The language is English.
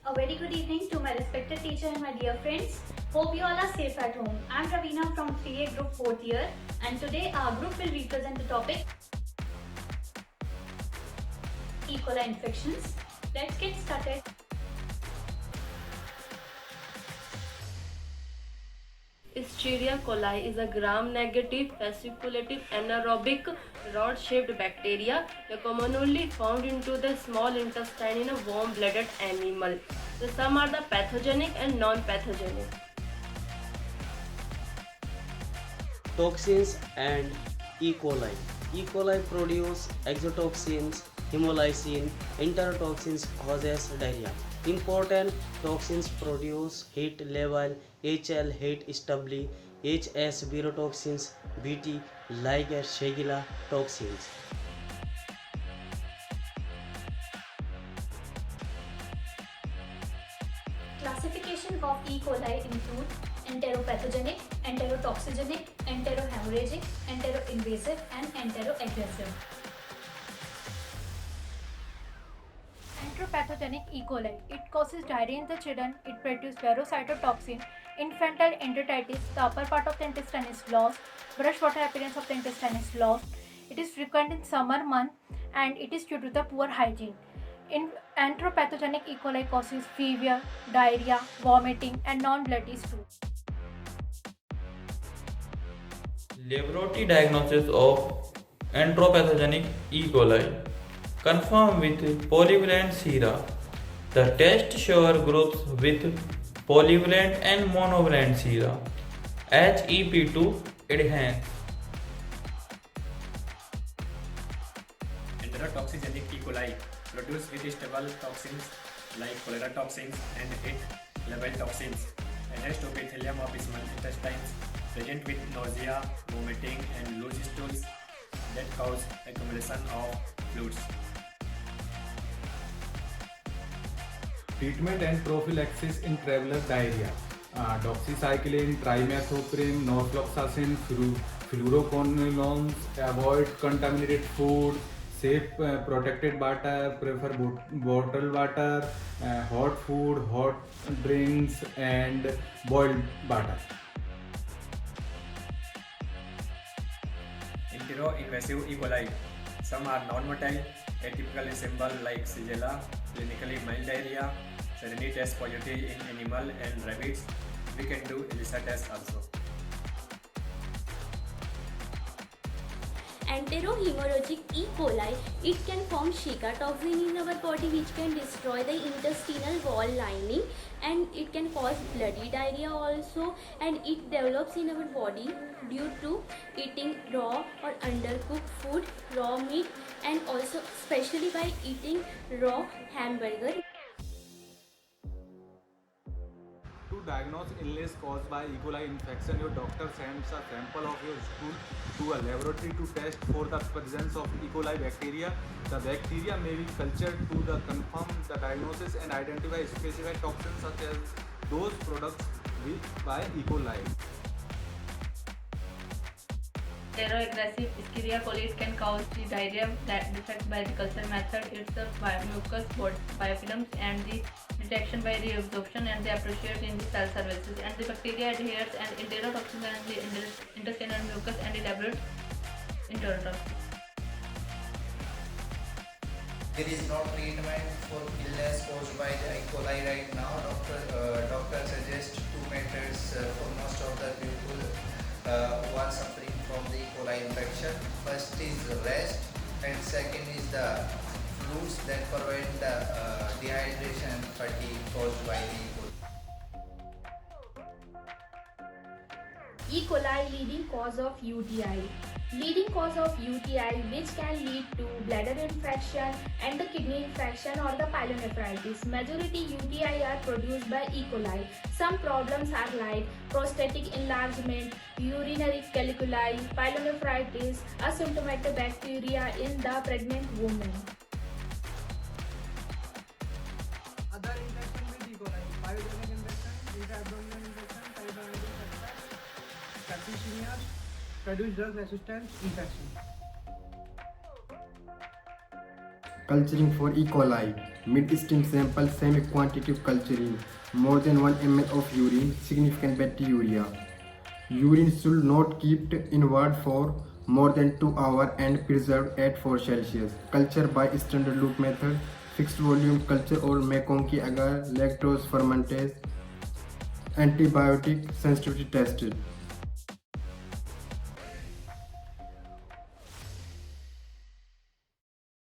A very good evening to my respected teacher and my dear friends. Hope you all are safe at home. I am Ravina from 3A Group 4th year, and today our group will represent the topic E. coli infections. Let's get started. Escherichia coli is a gram-negative fasciculative anaerobic rod-shaped bacteria commonly found into the small intestine in a warm-blooded animal. Some are the pathogenic and non-pathogenic. Toxins and E. coli. E. coli produce exotoxins, hemolysin, enterotoxins causes diarrhea. Important toxins produce heat level, HL heat stably, HS virotoxins, BT like Shigella toxins. Classification of E. coli include enteropathogenic, enterotoxigenic, enterohemorrhagic, enteroinvasive, and enteroaggressive. Enteropathogenic E. coli. It causes diarrhea in the children. It produces verocytotoxin. Infantile enteritis. The upper part of the intestine is lost. Brushwater appearance of the intestine is lost. It is frequent in summer month and it is due to the poor hygiene. In enteropathogenic E. coli causes fever, diarrhea, vomiting, and non-bloody stool. Laboratory diagnosis of enteropathogenic E. coli. Confirmed with polyvalent sera. The test shows groups with polyvalent and monovalent sera. HEP2 adherence. Enterotoxigenic E. coli produce with stable toxins like cholera toxins and heat-level toxins. Enhanced epithelium of small intestines present with nausea, vomiting, and loose stools that cause accumulation of fluids. Treatment and prophylaxis in traveler diarrhea. Doxycycline, trimethoprim, norfloxacin, fluoroquinolones. Avoid contaminated food. Safe protected water. Prefer bottled water. Hot food, hot drinks, and boiled water. Enteroinvasive E. coli. Some are non-motile, atypical ensemble like Shigella, clinically mild diarrhea. Serenity test positive in animal and rabbits. We can do ELISA test also. Enterohemorrhagic E. coli, it can form Zika toxin in our body which can destroy the intestinal wall lining, and it can cause bloody diarrhea also, and it develops in our body due to eating raw or undercooked food, raw meat, and also especially by eating raw hamburger. To diagnose illness caused by E. coli infection, your doctor sends a sample of your stool to a laboratory to test for the presence of E. coli bacteria. The bacteria may be cultured to confirm the diagnosis and identify specific toxins such as those products by E. coli. Enteroaggressive Escherichia coli can cause the diarrhea that detected by the culture method. It's the mucous biofilms and the detection by reabsorption and the appreciate in the cell surfaces, and the bacteria adheres and enterotoxins and the intestinal mucus and elaborate enterotoxins. There is no treatment for illness caused by the E. coli right now. Doctor suggests two methods for most of the people who are suffering from the E. coli infection. First is rest, and second is the fluids that prevent the dehydration and fatigue caused by the E. coli. E. coli leading cause of UTI. Leading cause of UTI which can lead to bladder infection and the kidney infection or the pyelonephritis. Majority UTI are produced by E. coli. Some problems are like prostatic enlargement, urinary caliculi, pyelonephritis, asymptomatic bacteria in the pregnant woman. Other infection with E. coli, pyogenic infection, intra-abdominal infection, periodontal infection, septicemia, produce drug resistant infection. Culturing for E. coli. Mid-stream sample semi-quantitative culturing. More than 1 ml of urine. Significant bacteriuria. Urine should not kept inward for more than 2 hours and preserved at 4 Celsius. Culture by standard loop method. Fixed volume culture or McConkey agar lactose fermentase. Antibiotic sensitivity tested.